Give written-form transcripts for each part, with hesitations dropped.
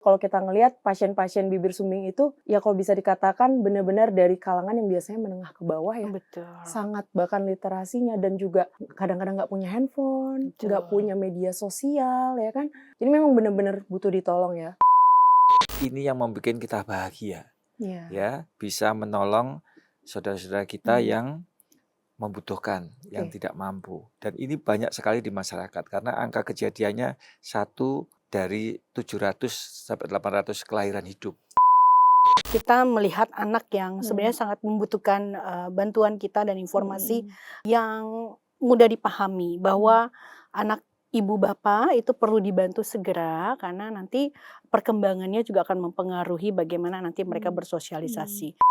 Kalau kita ngelihat pasien-pasien bibir sumbing itu, ya kalau bisa dikatakan benar-benar dari kalangan yang biasanya menengah ke bawah ya. Betul. Sangat bahkan literasinya dan juga kadang-kadang nggak punya handphone, nggak punya media sosial ya kan. Jadi memang benar-benar butuh ditolong ya. Ini yang membuat kita bahagia, Iya. ya, bisa menolong saudara-saudara kita yang membutuhkan, yang tidak mampu. Dan ini banyak sekali di masyarakat karena angka kejadiannya 1 dari 700 sampai 800 kelahiran hidup. Kita melihat anak yang sebenarnya sangat membutuhkan bantuan kita dan informasi yang mudah dipahami bahwa anak ibu bapak itu perlu dibantu segera karena nanti perkembangannya juga akan mempengaruhi bagaimana nanti mereka bersosialisasi.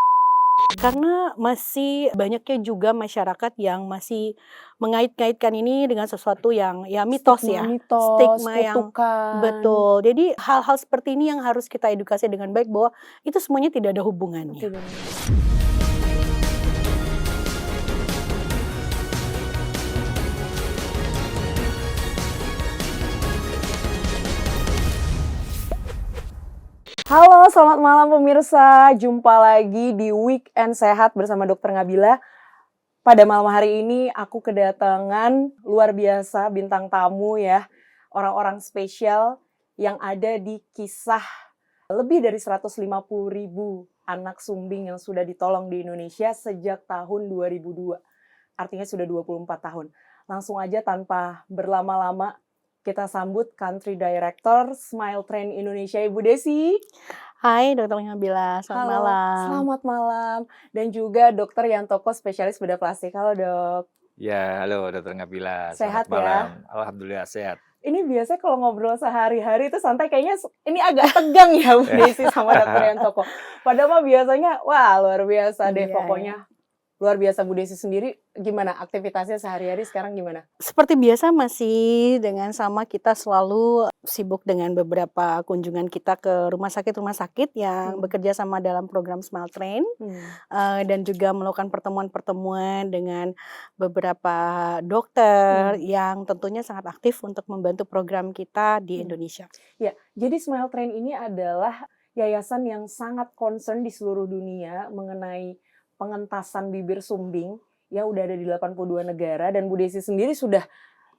Karena masih banyaknya juga masyarakat yang masih mengait-ngaitkan ini dengan sesuatu yang ya mitos ya. Stigma yang kutukan. betul. Jadi hal-hal seperti ini yang harus kita edukasi dengan baik bahwa itu semuanya tidak ada hubungannya. Halo, selamat malam pemirsa. Jumpa lagi di Weekend Sehat bersama Dokter Ngabila. Pada malam hari ini aku kedatangan luar biasa bintang tamu ya. Orang-orang spesial yang ada di kisah lebih dari 150.000 anak sumbing yang sudah ditolong di Indonesia sejak tahun 2002. Artinya sudah 24 tahun. Langsung aja tanpa berlama-lama kita sambut Country Director Smile Train Indonesia, Ibu Desi. Hai Dokter Ngabila, selamat malam. Selamat malam. Dan juga Dokter Yantoko, spesialis bedah plastik. Halo dok. Ya, halo Dokter Ngabila. Sehat Selamat malam. ya? Alhamdulillah sehat. Ini biasanya kalau ngobrol sehari-hari itu santai, kayaknya ini agak tegang ya Bu Desi sama Dokter Yantoko. Padahal mah biasanya wah luar biasa deh pokoknya. Luar biasa. Bu Desi sendiri gimana aktivitasnya sehari-hari sekarang gimana? Seperti biasa masih dengan sama, kita selalu sibuk dengan beberapa kunjungan kita ke rumah sakit yang bekerja sama dalam program Smile Train dan juga melakukan pertemuan-pertemuan dengan beberapa dokter yang tentunya sangat aktif untuk membantu program kita di Indonesia. Ya, jadi Smile Train ini adalah yayasan yang sangat concern di seluruh dunia mengenai pengentasan bibir sumbing, ya udah ada di 82 negara, dan Bu Desi sendiri sudah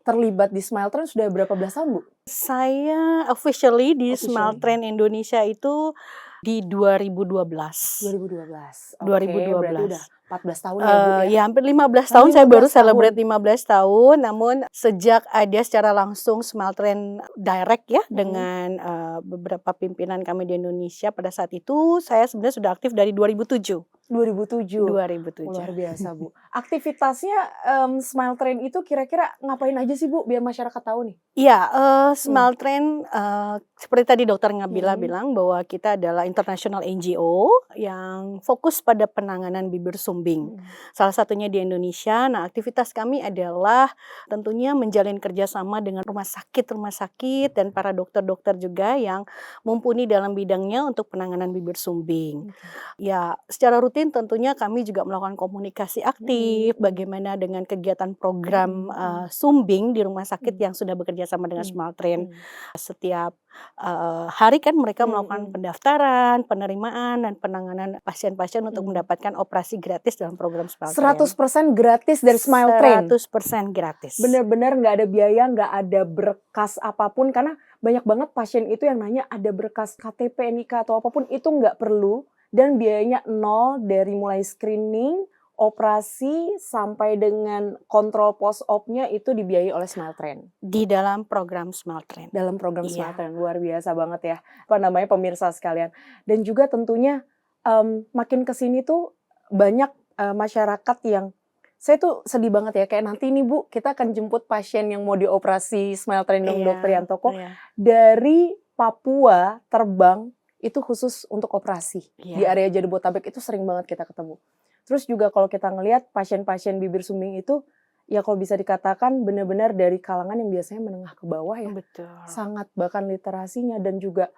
terlibat di Smile Train sudah berapa belas tahun Bu? Saya officially di Smile Train Indonesia itu di 2012. 2012. 2012. Berarti udah 14 tahun ya Bu ya? Ya hampir 15 tahun, saya baru celebrate 15 tahun, namun sejak ada secara langsung Smile Train Direct ya dengan beberapa pimpinan kami di Indonesia pada saat itu, saya sebenarnya sudah aktif dari 2007. 2007. Luar biasa Bu. Aktivitasnya Smile Train itu kira-kira ngapain aja sih Bu biar masyarakat tahu nih? Iya, Smile Train seperti tadi Dokter Ngabila bilang bahwa kita adalah international NGO yang fokus pada penanganan bibir sumbing. Salah satunya di Indonesia. Nah, aktivitas kami adalah tentunya menjalin kerjasama dengan rumah sakit dan para dokter-dokter juga yang mumpuni dalam bidangnya untuk penanganan bibir sumbing. Ya, secara rutin tentunya kami juga melakukan komunikasi aktif bagaimana dengan kegiatan program sumbing di rumah sakit yang sudah bekerja sama dengan Smile Train. Setiap hari kan mereka melakukan pendaftaran, penerimaan dan penanganan pasien-pasien untuk mendapatkan operasi gratis dalam program Smile Train. 100% gratis dari Smile Train? 100% gratis. Benar-benar nggak ada biaya, nggak ada berkas apapun, karena banyak banget pasien itu yang nanya ada berkas KTP, NIK atau apapun, itu nggak perlu. Dan biayanya 0 dari mulai screening, operasi, sampai dengan kontrol post-op-nya itu dibiayai oleh Smile Train. Di dalam program Smile Train. Dalam program Smile Train, luar biasa banget ya. Apa namanya pemirsa sekalian. Dan juga tentunya makin kesini tuh banyak masyarakat yang, saya tuh sedih banget ya, kayak nanti nih Bu, kita akan jemput pasien yang mau dioperasi Smile Train dong Dokter Yantoko. Dari Papua terbang, itu khusus untuk operasi. Di area Jabodetabek itu sering banget kita ketemu. Terus juga kalau kita ngelihat pasien-pasien bibir sumbing itu, ya kalau bisa dikatakan benar-benar dari kalangan yang biasanya menengah ke bawah ya. Betul. Sangat bahkan literasinya dan juga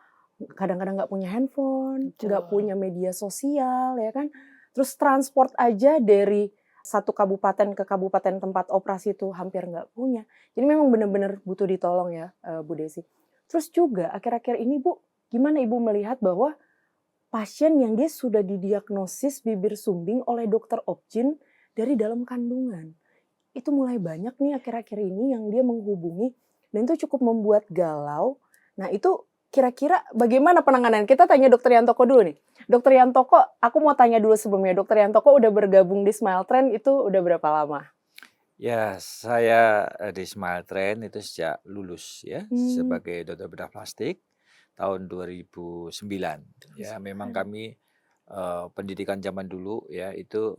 kadang-kadang nggak punya handphone, nggak punya media sosial ya kan. Terus transport aja dari satu kabupaten ke kabupaten tempat operasi itu hampir nggak punya. Jadi memang benar-benar butuh ditolong ya Bu Desi. Terus juga akhir-akhir ini Bu, gimana Ibu melihat bahwa pasien yang dia sudah didiagnosis bibir sumbing oleh dokter Opjin dari dalam kandungan? Itu mulai banyak nih akhir-akhir ini yang dia menghubungi dan itu cukup membuat galau. Nah itu kira-kira bagaimana penanganan? Kita tanya Dokter Yantoko dulu nih. Dokter Yantoko, aku mau tanya dulu sebelumnya. Dokter Yantoko udah bergabung di Smile Trend itu udah berapa lama? Ya, saya di Smile Trend itu sejak lulus ya sebagai dokter bedah plastik tahun 2009. Ya, memang kami pendidikan zaman dulu ya itu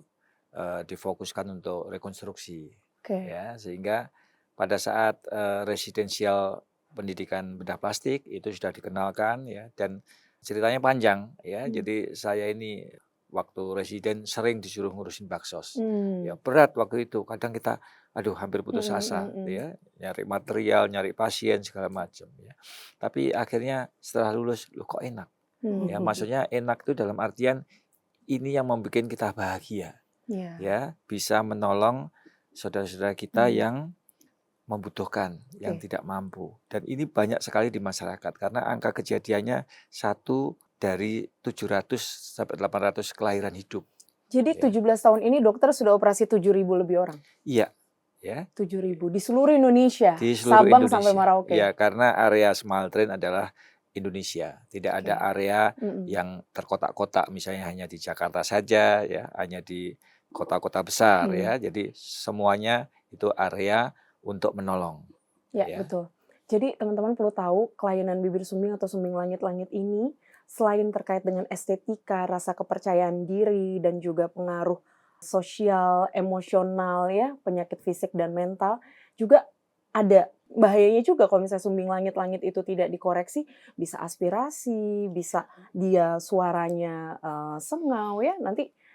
difokuskan untuk rekonstruksi Oke. ya, sehingga pada saat residensial pendidikan bedah plastik itu sudah dikenalkan ya, dan ceritanya panjang ya. Jadi saya ini waktu residen sering disuruh ngurusin baksos. Ya berat waktu itu. Kadang kita aduh hampir putus asa ya, nyari material, nyari pasien segala macam ya. Tapi akhirnya setelah lulus, loh kok enak. Ya, maksudnya enak itu dalam artian ini yang membuat kita bahagia. Ya, bisa menolong saudara-saudara kita yang membutuhkan, yang tidak mampu. Dan ini banyak sekali di masyarakat karena angka kejadiannya 1 dari 700 sampai 800 kelahiran hidup. Jadi Ya. 17 tahun ini dokter sudah operasi 7.000 lebih orang? Iya. Ya. 7.000 di seluruh Indonesia, Di seluruh Sabang Indonesia. sampai Merauke. Ya, karena area Smile Trend adalah Indonesia. Tidak ada area yang terkotak-kotak, misalnya hanya di Jakarta saja, ya, hanya di kota-kota besar, ya. Jadi semuanya itu area untuk menolong. Ya, betul. Jadi teman-teman perlu tahu kelainan bibir sumbing atau sumbing langit-langit ini selain terkait dengan estetika, rasa kepercayaan diri, dan juga pengaruh sosial, emosional ya, penyakit fisik dan mental, juga ada bahayanya juga kalau misalnya sumbing langit-langit itu tidak dikoreksi, bisa aspirasi, bisa dia suaranya sengau ya,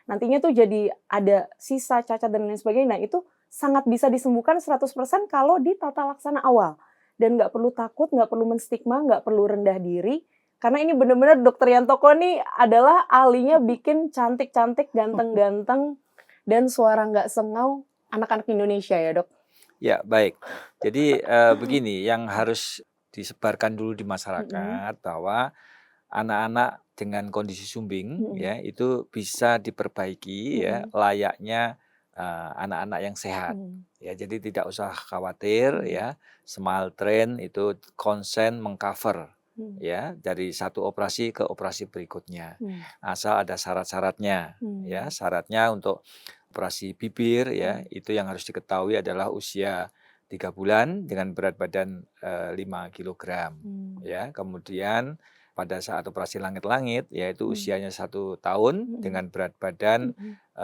nantinya tuh jadi ada sisa cacat dan lain sebagainya. Nah itu sangat bisa disembuhkan 100% kalau ditata laksana awal. Dan nggak perlu takut, nggak perlu menstigma, nggak perlu rendah diri. Karena ini benar-benar Dokter Yantoko nih adalah ahlinya bikin cantik-cantik, ganteng-ganteng, dan suara nggak sengau anak-anak Indonesia ya dok? Ya, baik. Jadi begini, yang harus disebarkan dulu di masyarakat bahwa anak-anak dengan kondisi sumbing ya itu bisa diperbaiki ya layaknya anak-anak yang sehat. Ya, jadi tidak usah khawatir ya. Smile Trend itu konsen mengcover ya dari satu operasi ke operasi berikutnya. Asal ada syarat-syaratnya ya. Syaratnya untuk operasi bibir ya itu yang harus diketahui adalah usia 3 bulan dengan berat badan 5 kg ya. Kemudian pada saat operasi langit-langit yaitu usianya 1 tahun dengan berat badan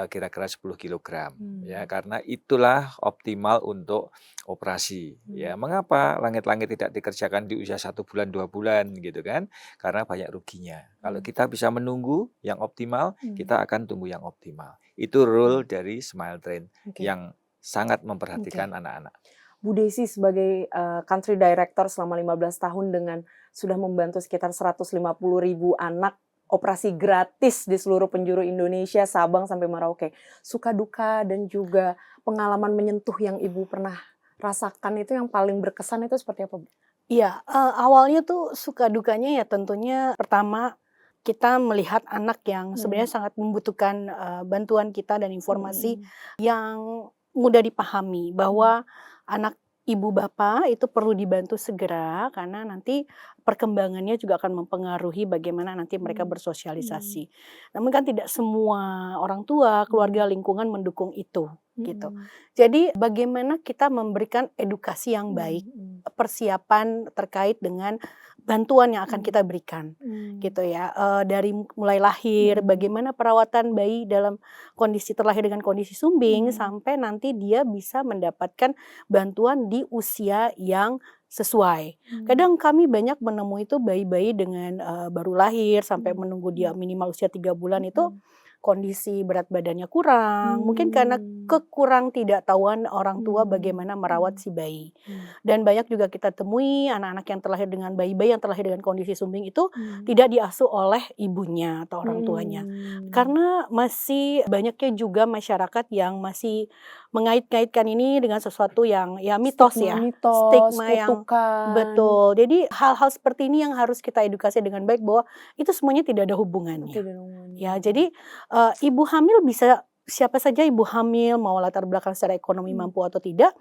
kira-kira 10 kg ya, karena itulah optimal untuk operasi ya. Mengapa langit-langit tidak dikerjakan di usia 1 bulan 2 bulan gitu kan? Karena banyak ruginya. Kalau kita bisa menunggu yang optimal, kita akan tumbuh yang optimal. Itu rule dari Smile Trend yang sangat memperhatikan anak-anak. Bu Desi sebagai country director selama 15 tahun dengan sudah membantu sekitar 150.000 anak operasi gratis di seluruh penjuru Indonesia, Sabang sampai Merauke. Suka duka dan juga pengalaman menyentuh yang Ibu pernah rasakan itu yang paling berkesan itu seperti apa, Bu? Iya, awalnya tuh suka dukanya ya tentunya pertama kita melihat anak yang sebenarnya sangat membutuhkan bantuan kita dan informasi yang mudah dipahami bahwa anak ibu bapak itu perlu dibantu segera karena nanti perkembangannya juga akan mempengaruhi bagaimana nanti mereka bersosialisasi. Namun kan tidak semua orang tua, keluarga, lingkungan mendukung itu gitu. Jadi bagaimana kita memberikan edukasi yang baik, persiapan terkait dengan bantuan yang akan kita berikan gitu ya, dari mulai lahir, bagaimana perawatan bayi dalam kondisi terlahir dengan kondisi sumbing sampai nanti dia bisa mendapatkan bantuan di usia yang sesuai. Kadang kami banyak menemui itu bayi-bayi dengan baru lahir sampai menunggu dia minimal usia 3 bulan itu kondisi berat badannya kurang, mungkin karena kekurang tidak tahuan orang tua bagaimana merawat si bayi. Dan banyak juga kita temui anak-anak yang terlahir dengan bayi-bayi yang terlahir dengan kondisi sumbing itu tidak diasuh oleh ibunya atau orang tuanya. Karena masih banyaknya juga masyarakat yang masih mengait-ngaitkan ini dengan sesuatu yang ya mitos ya. Stigma yang betul. Jadi hal-hal seperti ini yang harus kita edukasi dengan baik bahwa itu semuanya tidak ada hubungannya. Ya, jadi ibu hamil bisa siapa saja ibu hamil mau latar belakang secara ekonomi mampu atau tidak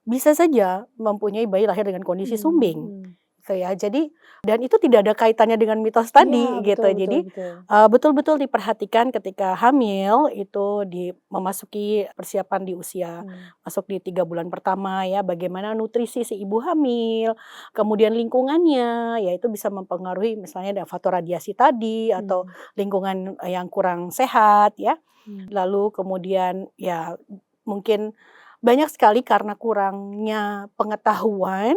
bisa saja mempunyai bayi lahir dengan kondisi sumbing. Gitu ya. Jadi dan itu tidak ada kaitannya dengan mitos tadi gitu. Jadi betul-betul diperhatikan ketika hamil itu memasuki persiapan di usia masuk di 3 bulan pertama ya, bagaimana nutrisi si ibu hamil, kemudian lingkungannya ya itu bisa mempengaruhi misalnya ada faktor radiasi tadi atau lingkungan yang kurang sehat ya. Lalu kemudian ya mungkin banyak sekali karena kurangnya pengetahuan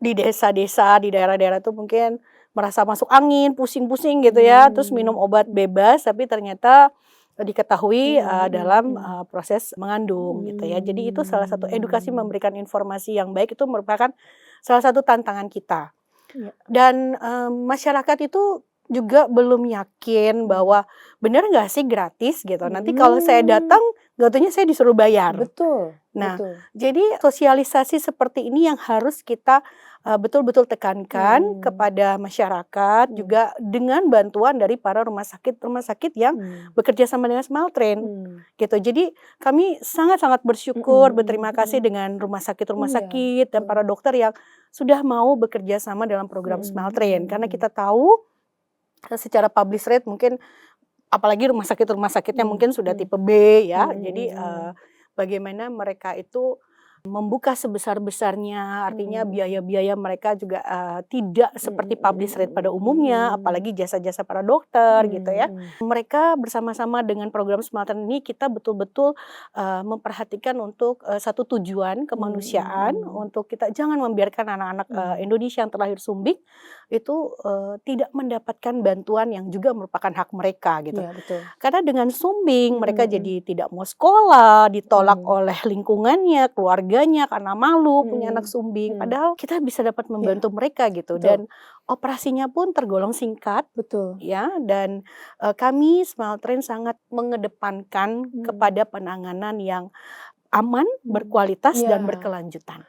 di desa-desa, di daerah-daerah itu mungkin merasa masuk angin, pusing-pusing gitu ya, terus minum obat bebas, tapi ternyata diketahui dalam proses mengandung gitu ya. Jadi itu salah satu edukasi memberikan informasi yang baik itu merupakan salah satu tantangan kita. Dan masyarakat itu juga belum yakin bahwa benar nggak sih gratis gitu. Nanti kalau saya datang, nggak taunya saya disuruh bayar. Nah, jadi sosialisasi seperti ini yang harus kita betul-betul tekankan kepada masyarakat juga dengan bantuan dari para rumah sakit yang bekerja sama dengan Smaltren gitu. Jadi kami sangat-sangat bersyukur, berterima kasih dengan rumah sakit dan para dokter yang sudah mau bekerja sama dalam program Smaltren karena kita tahu secara publish rate mungkin apalagi rumah sakitnya mungkin sudah tipe B ya. Jadi bagaimana mereka itu membuka sebesar-besarnya, artinya biaya-biaya mereka juga tidak seperti publish rate pada umumnya, apalagi jasa-jasa para dokter gitu ya. Mereka bersama-sama dengan program Smaltren ini kita betul-betul memperhatikan untuk satu tujuan kemanusiaan, untuk kita jangan membiarkan anak-anak Indonesia yang terlahir sumbing itu tidak mendapatkan bantuan yang juga merupakan hak mereka gitu. Karena dengan sumbing mereka jadi tidak mau sekolah, ditolak oleh lingkungannya, keluarganya karena malu punya anak sumbing. Padahal kita bisa dapat membantu mereka gitu. Dan operasinya pun tergolong singkat. Ya, dan kami Smaltren sangat mengedepankan kepada penanganan yang aman, berkualitas dan berkelanjutan.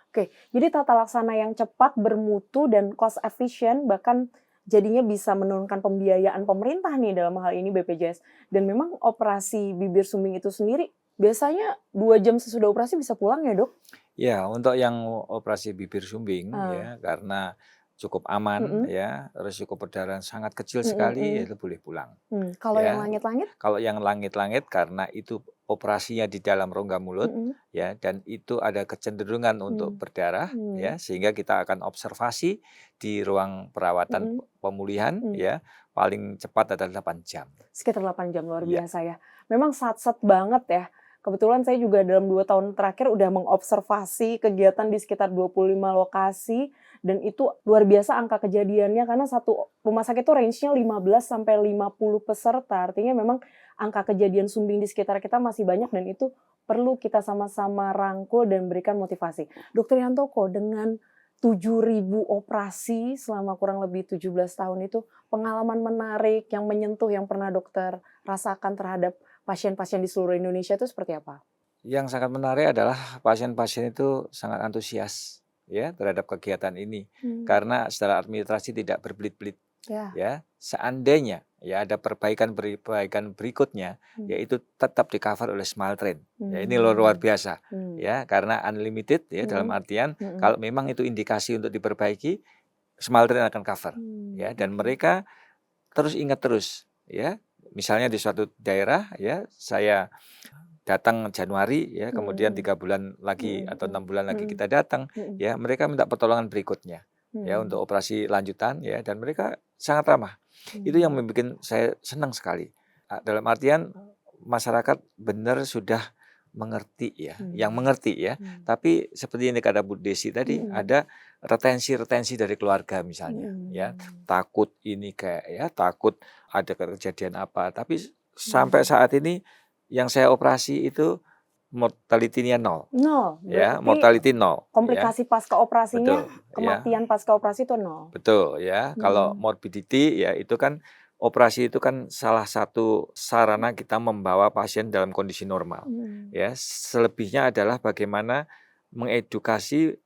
Jadi tata laksana yang cepat, bermutu dan cost efficient bahkan jadinya bisa menurunkan pembiayaan pemerintah nih dalam hal ini BPJS. Dan memang operasi bibir sumbing itu sendiri biasanya 2 jam sesudah operasi bisa pulang ya, Dok? Ya, untuk yang operasi bibir sumbing ya karena cukup aman ya, risiko perdarahan sangat kecil sekali itu boleh pulang. Kalau Ya. yang langit-langit? Kalau yang langit-langit karena itu operasinya di dalam rongga mulut ya dan itu ada kecenderungan untuk berdarah ya sehingga kita akan observasi di ruang perawatan pemulihan ya paling cepat adalah 8 jam. Sekitar 8 jam, luar biasa ya. Memang sat-sat banget ya. Kebetulan saya juga dalam 2 tahun terakhir udah mengobservasi kegiatan di sekitar 25 lokasi dan itu luar biasa angka kejadiannya karena satu rumah sakit itu range-nya 15 sampai 50 peserta. Artinya memang angka kejadian sumbing di sekitar kita masih banyak dan itu perlu kita sama-sama rangkul dan berikan motivasi. Dokter Yantoko, dengan 7.000 operasi selama kurang lebih 17 tahun itu, pengalaman menarik yang menyentuh yang pernah dokter rasakan terhadap pasien-pasien di seluruh Indonesia itu seperti apa? Yang sangat menarik adalah pasien-pasien itu sangat antusias ya terhadap kegiatan ini karena secara administrasi tidak berbelit-belit ya. Seandainya ya ada perbaikan berikutnya yaitu tetap di-cover oleh Smaltren. Ya ini luar biasa ya karena unlimited ya dalam artian kalau memang itu indikasi untuk diperbaiki Smaltren akan cover ya dan mereka ingat terus ya. Misalnya di suatu daerah ya saya datang Januari ya kemudian 3 bulan lagi atau 6 bulan lagi kita datang ya mereka minta pertolongan berikutnya ya untuk operasi lanjutan ya dan mereka sangat ramah. Itu yang membuat saya senang sekali. Dalam artian masyarakat benar sudah mengerti ya, yang mengerti ya. Tapi seperti yang dikata Bu Desi tadi ada retensi dari keluarga misalnya ya. Takut ini kayak ya, takut ada kejadian apa. Tapi sampai saat ini yang saya operasi itu mortality-nya 0. 0, Ya, berarti mortality 0 ya. komplikasi pasca operasinya, Betul, ya. kematian pasca operasi itu 0. Betul ya. Kalau morbidity ya itu kan operasi itu kan salah satu sarana kita membawa pasien dalam kondisi normal. Ya, selebihnya adalah bagaimana mengedukasi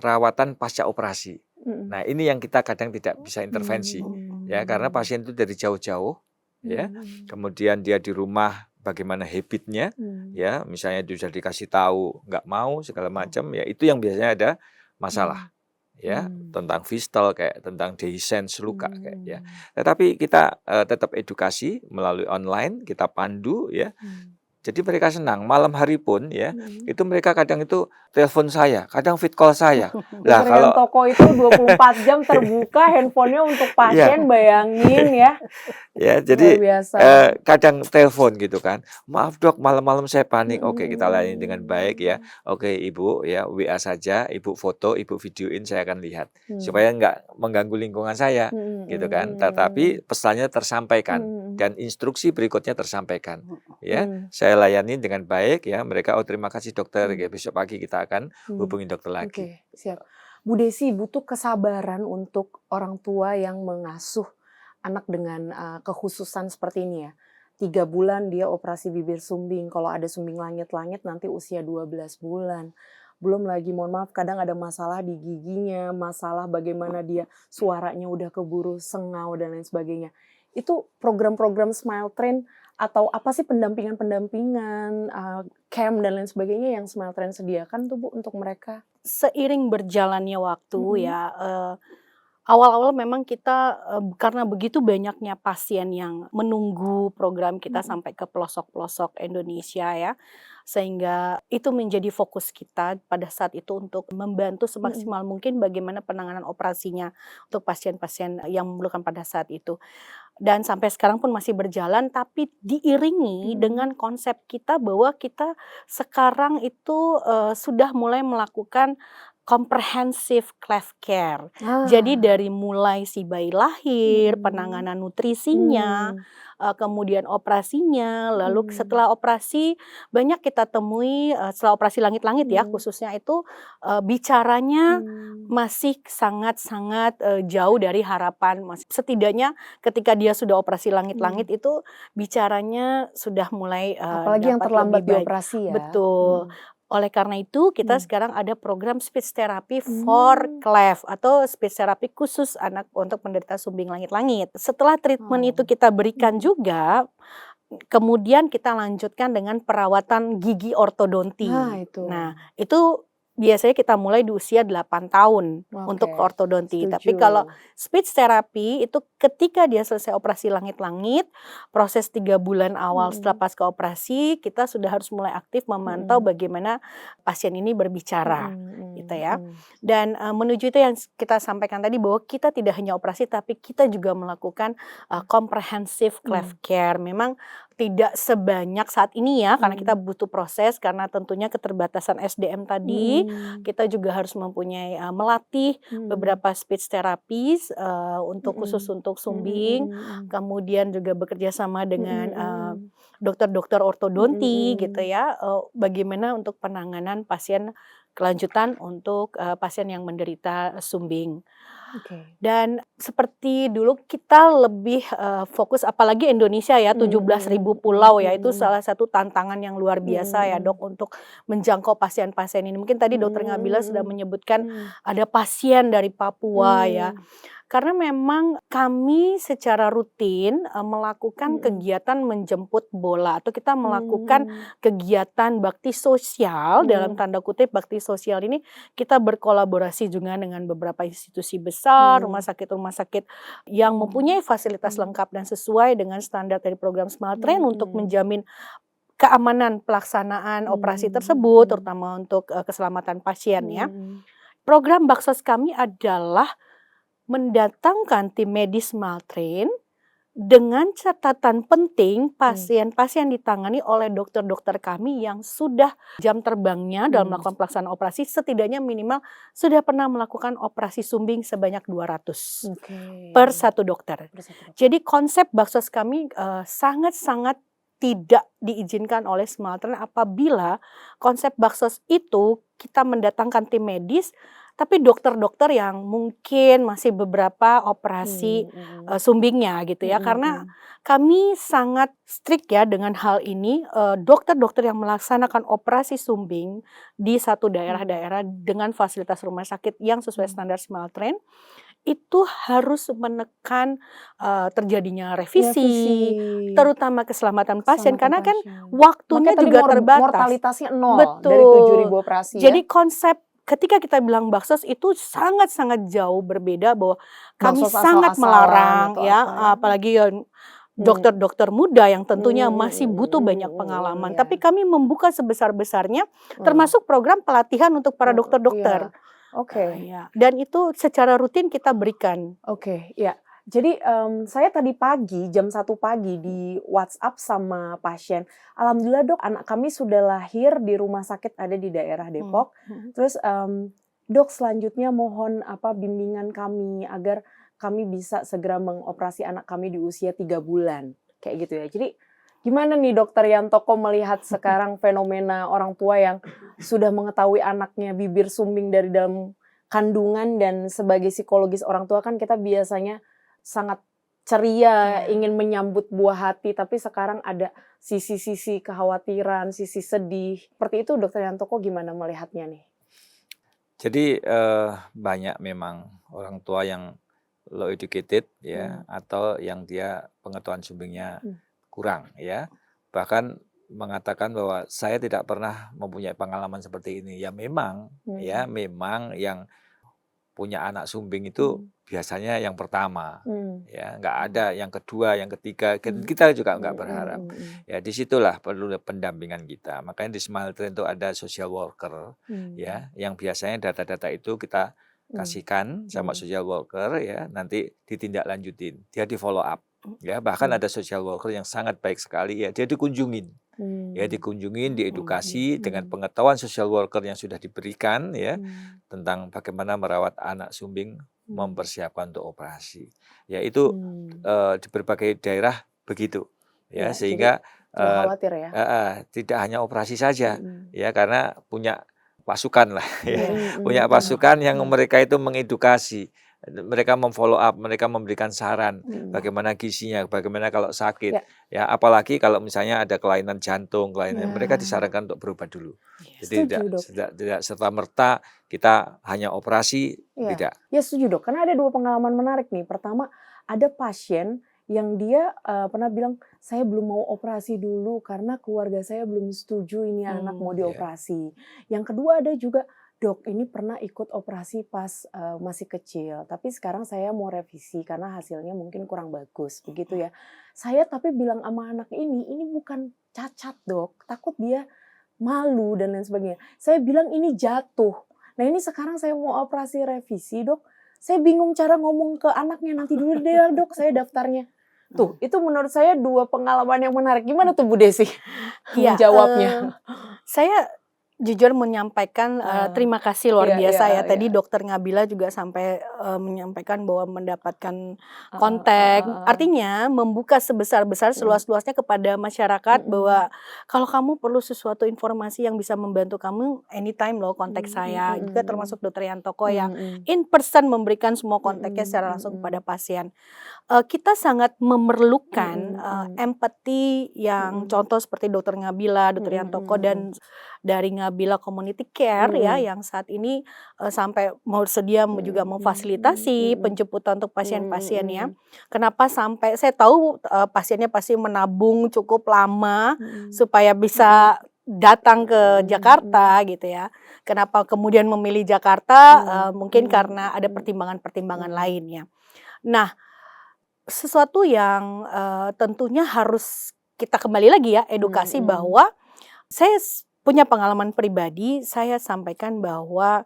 rawatan pasca operasi. Nah, ini yang kita kadang tidak bisa intervensi. Ya, karena pasien itu dari jauh-jauh ya. Kemudian dia di rumah bagaimana habitnya ya, misalnya dia sudah dikasih tahu nggak mau segala macam ya, itu yang biasanya ada masalah ya, tentang fistal kayak tentang dehiscence luka kayak ya. Tetapi kita tetap edukasi melalui online, kita pandu ya. Jadi mereka senang, malam hari pun ya, itu mereka kadang itu telepon saya, kadang fit call saya. Lah Dokter yang kalau toko itu 24 jam terbuka handphonenya untuk pasien, bayangin ya. ya, Luar jadi biasa. kadang telepon gitu kan. Maaf dok, malam-malam saya panik. Oke, kita layani dengan baik ya. Oke ibu ya, WA saja, ibu foto, ibu videoin, saya akan lihat. Supaya nggak mengganggu lingkungan saya gitu kan. Tetapi pesannya tersampaikan dan instruksi berikutnya tersampaikan. Ya, saya layani dengan baik ya. Mereka, oh terima kasih dokter, ya, besok pagi kita akan hubungi dokter lagi. Oke, siap. Bu Desi, butuh kesabaran untuk orang tua yang mengasuh anak dengan kekhususan seperti ini ya. 3 bulan dia operasi bibir sumbing, kalau ada sumbing langit-langit nanti usia 12 bulan. Belum lagi, mohon maaf, kadang ada masalah di giginya, masalah bagaimana dia suaranya udah keburu sengau dan lain sebagainya. Itu program-program Smile Train atau apa sih pendampingan-pendampingan, camp dan lain sebagainya yang Smile Train sediakan tuh Bu untuk mereka? Seiring berjalannya waktu ya, awal-awal memang kita karena begitu banyaknya pasien yang menunggu program kita sampai ke pelosok-pelosok Indonesia ya, sehingga itu menjadi fokus kita pada saat itu untuk membantu semaksimal mungkin bagaimana penanganan operasinya untuk pasien-pasien yang memerlukan pada saat itu. Dan sampai sekarang pun masih berjalan, tapi diiringi dengan konsep kita bahwa kita sekarang itu sudah mulai melakukan comprehensive cleft care. Jadi dari mulai si bayi lahir, penanganan nutrisinya, kemudian operasinya, lalu setelah operasi banyak kita temui setelah operasi langit-langit ya khususnya itu bicaranya masih sangat-sangat jauh dari harapan. Setidaknya ketika dia sudah operasi langit-langit itu bicaranya sudah mulai Apalagi yang dapat terlambat lebih baik. dioperasi ya. Betul. Oleh karena itu kita sekarang ada program speech therapy for cleft atau speech therapy khusus anak untuk penderita sumbing langit-langit. Setelah treatment itu kita berikan juga, kemudian kita lanjutkan dengan perawatan gigi ortodonti. Nah, itu biasanya kita mulai di usia 8 tahun untuk ortodonti. Tapi kalau speech therapy itu ketika dia selesai operasi langit-langit, proses 3 bulan awal setelah pasca operasi, kita sudah harus mulai aktif memantau bagaimana pasien ini berbicara, gitu ya. Dan menuju itu yang kita sampaikan tadi bahwa kita tidak hanya operasi, tapi kita juga melakukan comprehensive cleft care. Memang tidak sebanyak saat ini ya, karena kita butuh proses, karena tentunya keterbatasan SDM tadi, kita juga harus mempunyai melatih beberapa speech therapist untuk khusus untuk sumbing, kemudian juga bekerja sama dengan dokter-dokter ortodonti gitu ya, bagaimana untuk penanganan pasien kelanjutan untuk pasien yang menderita sumbing. Dan seperti dulu kita lebih fokus, apalagi Indonesia ya, 17.000 pulau ya, itu salah satu tantangan yang luar biasa ya dok untuk menjangkau pasien-pasien ini. Mungkin tadi dokter Ngabila sudah menyebutkan ada pasien dari Papua ya. Karena memang kami secara rutin melakukan kegiatan menjemput bola atau kita melakukan kegiatan bakti sosial, dalam tanda kutip bakti sosial ini kita berkolaborasi juga dengan beberapa institusi besar, rumah sakit yang mempunyai fasilitas lengkap dan sesuai dengan standar dari program Smile Train untuk menjamin keamanan pelaksanaan operasi tersebut, terutama untuk keselamatan pasien ya. Program Baksos kami adalah mendatangkan tim medis Smile Train dengan catatan penting pasien-pasien ditangani oleh dokter-dokter kami yang sudah jam terbangnya dalam melakukan pelaksanaan operasi setidaknya minimal sudah pernah melakukan operasi sumbing sebanyak 200 per satu dokter. Jadi konsep Baksos kami sangat-sangat tidak diizinkan oleh Smaltren apabila konsep Baksos itu kita mendatangkan tim medis, tapi dokter-dokter yang mungkin masih beberapa operasi sumbingnya gitu ya. Karena kami sangat strict ya dengan hal ini, dokter-dokter yang melaksanakan operasi sumbing di satu daerah-daerah dengan fasilitas rumah sakit yang sesuai standar Smaltren, itu harus menekan terjadinya revisi, terutama keselamatan pasien karena kan waktunya Makanya tadi juga terbatas. mortalitasnya 0 dari Betul. 7.000 operasi ya. Jadi konsep ketika kita bilang Baksos itu sangat-sangat jauh berbeda bahwa kami Baksos sangat asal-asalan melarang atau ya, apa ya. apalagi dokter-dokter muda yang tentunya masih butuh banyak ya. pengalaman. Tapi kami membuka sebesar-besarnya termasuk program pelatihan untuk para dokter-dokter. Oke. Ya, dan itu secara rutin kita berikan. Oke, ya. Jadi saya tadi pagi jam 1 pagi di WhatsApp sama pasien. Alhamdulillah dok, anak kami sudah lahir di rumah sakit ada di daerah Depok. Terus dok selanjutnya mohon bimbingan kami agar kami bisa segera mengoperasi anak kami di usia 3 bulan. Kayak gitu ya. Jadi gimana nih dokter Yantoko melihat sekarang fenomena orang tua yang sudah mengetahui anaknya bibir sumbing dari dalam kandungan, dan sebagai psikologis orang tua kan kita biasanya sangat ceria, ingin menyambut buah hati, tapi sekarang ada sisi-sisi kekhawatiran, sisi sedih. Seperti itu dokter Yantoko gimana melihatnya nih? Jadi banyak memang orang tua yang low educated ya, atau yang dia pengetahuan sumbingnya kurang ya, bahkan mengatakan bahwa saya tidak pernah mempunyai pengalaman seperti ini. Ya memang yang punya anak sumbing itu biasanya yang pertama ya, nggak ada yang kedua, yang ketiga, kita juga nggak berharap. Ya disitulah perlu pendampingan kita. Makanya di Smaltren itu ada social worker ya, yang biasanya data-data itu kita kasihkan sama social worker ya, nanti ditindaklanjutin, dia di follow up. Ya, bahkan ada social worker yang sangat baik sekali ya, dia dikunjungin. Ya, dikunjungin, diedukasi dengan pengetahuan social worker yang sudah diberikan ya, tentang bagaimana merawat anak sumbing, mempersiapkan untuk operasi. Ya itu di berbagai daerah begitu. Ya, sehingga tidak khawatir ya. Tidak hanya operasi saja ya, karena punya pasukan lah ya. Punya pasukan yang mereka itu mengedukasi. Mereka memfollow up, mereka memberikan saran bagaimana gizinya, bagaimana kalau sakit, ya apalagi kalau misalnya ada kelainan jantung, mereka disarankan untuk berobat dulu. Jadi tidak serta merta kita hanya operasi, tidak. Ya setuju dok, karena ada 2 pengalaman menarik nih. Pertama, ada pasien yang dia pernah bilang, saya belum mau operasi dulu karena keluarga saya belum setuju ini anak mau dioperasi. Yang kedua ada juga, dok ini pernah ikut operasi pas masih kecil, tapi sekarang saya mau revisi karena hasilnya mungkin kurang bagus, begitu ya. Saya tapi bilang sama anak ini bukan cacat dok, takut dia malu dan lain sebagainya. Saya bilang ini jatuh. Nah ini sekarang saya mau operasi revisi dok, saya bingung cara ngomong ke anaknya, nanti dulu deh dok saya daftarnya. Tuh, itu menurut saya 2 pengalaman yang menarik. Gimana tuh Bu Desi menjawabnya? Saya jujur menyampaikan terima kasih luar biasa ya. Tadi dokter Ngabila juga sampai menyampaikan bahwa mendapatkan kontak. Artinya membuka sebesar-besar seluas-luasnya kepada masyarakat bahwa kalau kamu perlu sesuatu informasi yang bisa membantu kamu, anytime loh kontak saya. Juga termasuk dokter Yantoko yang in person memberikan semua kontaknya secara langsung kepada pasien. Kita sangat memerlukan empati yang contoh seperti dokter Ngabila, dokter Yantoko, dan dari Ngabila Community Care ya, yang saat ini sampai mau sedia juga memfasilitasi penjemputan untuk pasien-pasien ya. Kenapa sampai saya tahu pasiennya pasti menabung cukup lama supaya bisa datang ke Jakarta gitu ya. Kenapa kemudian memilih Jakarta? Mungkin karena ada pertimbangan-pertimbangan lainnya. Nah, sesuatu yang tentunya harus kita kembali lagi ya, edukasi bahwa saya punya pengalaman pribadi, saya sampaikan bahwa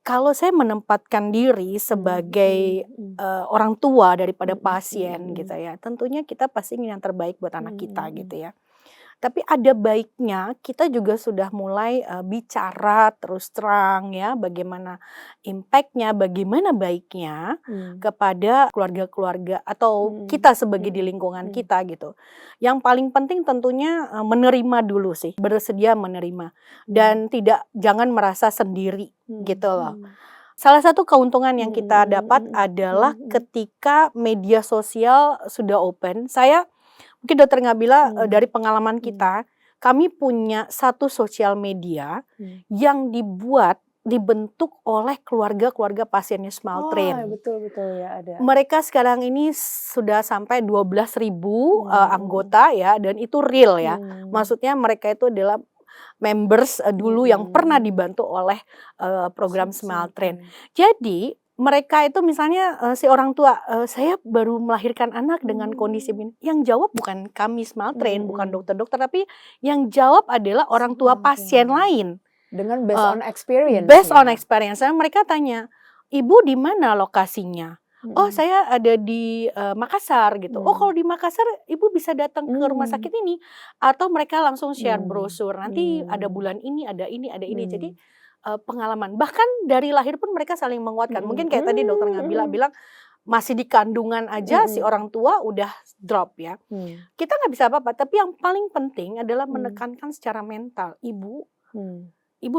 kalau saya menempatkan diri sebagai orang tua daripada pasien gitu ya, tentunya kita pasti ingin yang terbaik buat anak kita gitu ya. Tapi ada baiknya kita juga sudah mulai bicara terus terang ya, bagaimana impact-nya, bagaimana baiknya kepada keluarga-keluarga atau kita sebagai di lingkungan kita gitu. Yang paling penting tentunya menerima dulu sih, bersedia menerima dan jangan merasa sendiri gitu loh. Salah satu keuntungan yang kita dapat adalah ketika media sosial sudah open. Mungkin Dokter Ngabila dari pengalaman kita, kami punya satu sosial media yang dibentuk oleh keluarga-keluarga pasiennya Smaltrain. Betul ya ada. Mereka sekarang ini sudah sampai 12.000 anggota ya, dan itu real ya. Maksudnya mereka itu adalah members dulu yang pernah dibantu oleh program Smaltrain. Jadi mereka itu misalnya si orang tua, saya baru melahirkan anak dengan kondisi ini. Yang jawab bukan kami Smaltrain, bukan dokter-dokter, tapi yang jawab adalah orang tua pasien lain. Dengan based on experience. Based on experience. Mereka tanya, ibu di mana lokasinya? Oh, saya ada di Makassar gitu. Oh, kalau di Makassar ibu bisa datang ke rumah sakit ini. Atau mereka langsung share brosur. Nanti ada bulan ini, ada ini, ada ini. Jadi pengalaman. Bahkan dari lahir pun mereka saling menguatkan. Mungkin kayak tadi Dokter Ngabila bilang, masih di kandungan aja si orang tua udah drop ya. Kita nggak bisa apa-apa. Tapi yang paling penting adalah menekankan secara mental. Ibu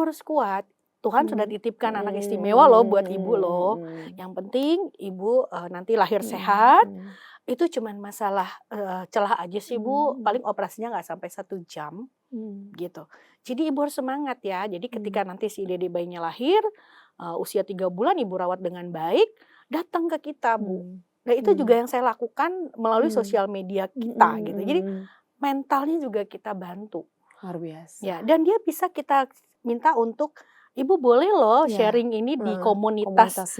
harus kuat. Tuhan sudah titipkan anak istimewa loh buat ibu loh. Yang penting ibu nanti lahir sehat. Itu cuman masalah celah aja sih Bu. Paling operasinya nggak sampai 1 jam gitu. Jadi ibu harus semangat ya. Jadi ketika nanti si dede bayinya lahir, usia 3 bulan ibu rawat dengan baik, datang ke kita Bu. Nah itu juga yang saya lakukan melalui sosial media kita gitu. Jadi mentalnya juga kita bantu. Luar biasa. Ya, dan dia bisa kita minta untuk Ibu boleh loh sharing ini di komunitas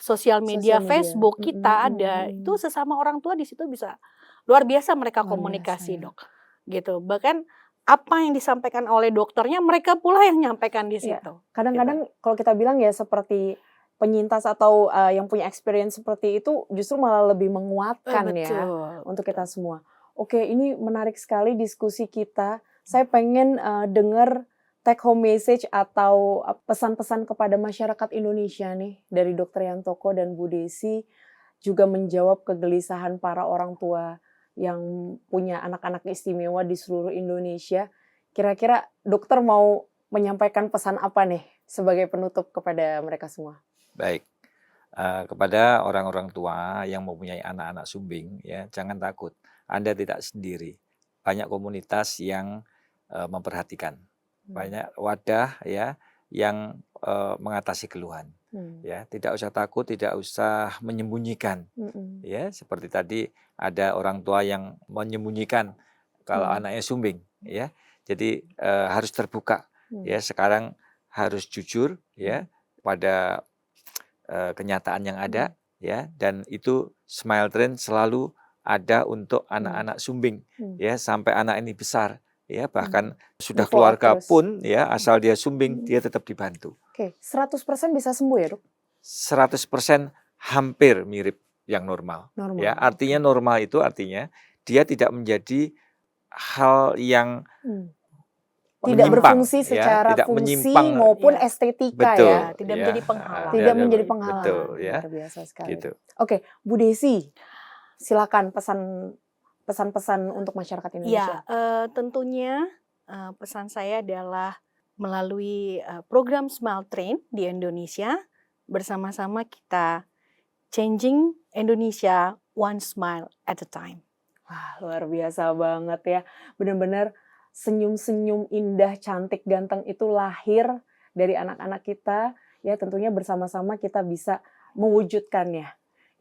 sosial media Facebook kita ada. Itu sesama orang tua di situ bisa luar biasa mereka komunikasi Dok. Gitu. Bahkan apa yang disampaikan oleh dokternya mereka pula yang nyampaikan di situ. Kadang-kadang kalau kita bilang ya seperti penyintas atau yang punya experience seperti itu justru malah lebih menguatkan ya untuk kita semua. Oke, ini menarik sekali diskusi kita. Saya pengen dengar take home message atau pesan-pesan kepada masyarakat Indonesia nih dari Dr. Yantoko dan Bu Desi juga menjawab kegelisahan para orang tua yang punya anak-anak istimewa di seluruh Indonesia. Kira-kira dokter mau menyampaikan pesan apa nih sebagai penutup kepada mereka semua? Baik, kepada orang-orang tua yang mempunyai anak-anak sumbing ya, jangan takut. Anda tidak sendiri. Banyak komunitas yang memperhatikan. Banyak wadah ya yang mengatasi keluhan. Ya, tidak usah takut, tidak usah menyembunyikan. Ya, seperti tadi ada orang tua yang menyembunyikan kalau anaknya sumbing ya. Jadi harus terbuka. Ya, sekarang harus jujur ya pada kenyataan yang ada ya, dan itu Smaltrain selalu ada untuk anak-anak sumbing ya sampai anak ini besar. Ya, bahkan sudah keluarga pun ya asal dia sumbing dia tetap dibantu. Oke, 100% bisa sembuh ya, Dok? 100% hampir mirip yang normal. Ya, artinya normal itu artinya dia tidak menjadi hal yang tidak berfungsi secara tidak fungsi menyimpang maupun estetika betul, ya. Tidak menjadi penghalang. Tidak menjadi penghalang. Betul ya. Luar biasa sekali. Gitu. Oke, Bu Desi, silakan pesan-pesan untuk masyarakat Indonesia. Ya, tentunya pesan saya adalah melalui program Smaltrain di Indonesia, bersama-sama kita changing Indonesia one smile at a time. Wah, luar biasa banget ya. Benar-benar senyum-senyum indah, cantik, ganteng itu lahir dari anak-anak kita. Ya, tentunya bersama-sama kita bisa mewujudkannya.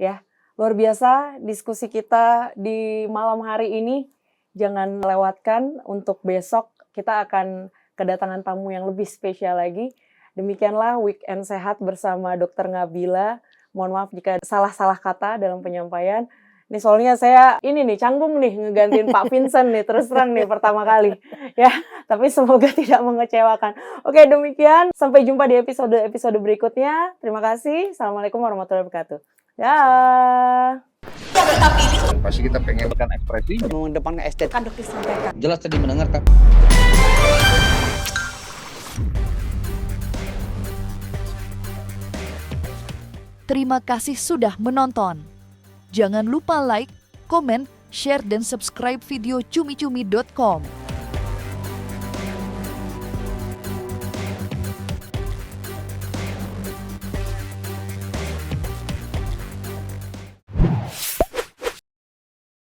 Ya. Luar biasa diskusi kita di malam hari ini. Jangan lewatkan untuk besok kita akan kedatangan tamu yang lebih spesial lagi. Demikianlah Weekend Sehat bersama Dr. Ngabila. Mohon maaf jika salah-salah kata dalam penyampaian. Ini soalnya saya canggung nih ngegantiin Pak Vincent nih terus terang nih pertama kali. Ya, tapi semoga tidak mengecewakan. Oke, demikian. Sampai jumpa di episode berikutnya. Terima kasih. Assalamualaikum warahmatullahi wabarakatuh. Ya. dan pasti kita pengen ekspresi mengedepankan estetika. Kan dokter sampaikan. jelas tadi mendengarkan. Terima kasih sudah menonton. Jangan lupa like, komen, share, dan subscribe video cumi-cumi.com.